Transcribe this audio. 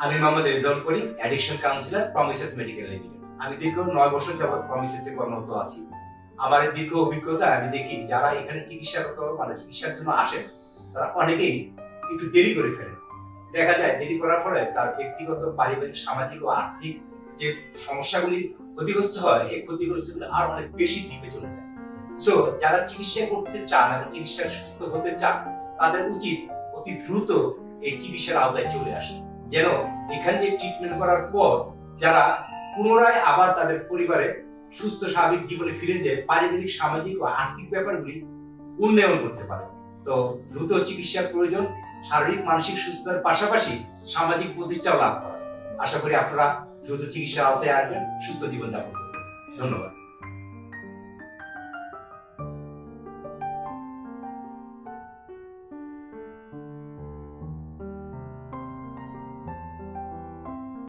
আমি Mohammad Rezaul Karim, addiction counsellor, Promises Medical Limited. আমি দীর্ঘ 9 বছর যাবৎ প্রমিসেসে কর্মরত আছি। আমার দীর্ঘ অভিজ্ঞতা আমি দেখি যারা এখানে চিকিৎসার জন্য আসেন তারা অনেকেই একটু দেরি করে ফেলেন। দেখা যায় দেরি করার ফলে তার ব্যক্তিগত, পারিবারিক, সামাজিক ও আর্থিক যে সমস্যাগুলি ক্ষতিগ্রস্ত হয়, এই ক্ষতিগ্রস্তগুলো আর অনেক বেশি ডিপে চলে যায়। সো যারা চিকিৎসা করতে চান এবং চিকিৎসা সুস্থ হতে চান তাদের উচিত অতি দ্রুত এই চিকিৎসার আওতায় চলে আসে, যেন এখান থেকে ট্রিটমেন্ট করার পর যারা পুনরায় আবার তাদের পরিবারে সুস্থ স্বাভাবিক জীবনে ফিরে যেয়ে পারিবারিক, সামাজিক ও আর্থিক ব্যাপারগুলি উন্নয়ন করতে পারে। তো দ্রুত চিকিৎসার প্রয়োজন, শারীরিক মানসিক সুস্থতার পাশাপাশি সামাজিক প্রতিষ্ঠাও লাভ করা। আশা করি আপনারা দ্রুত চিকিৎসার আওতায় আসবেন, সুস্থ জীবন যাপন করবেন। ধন্যবাদ।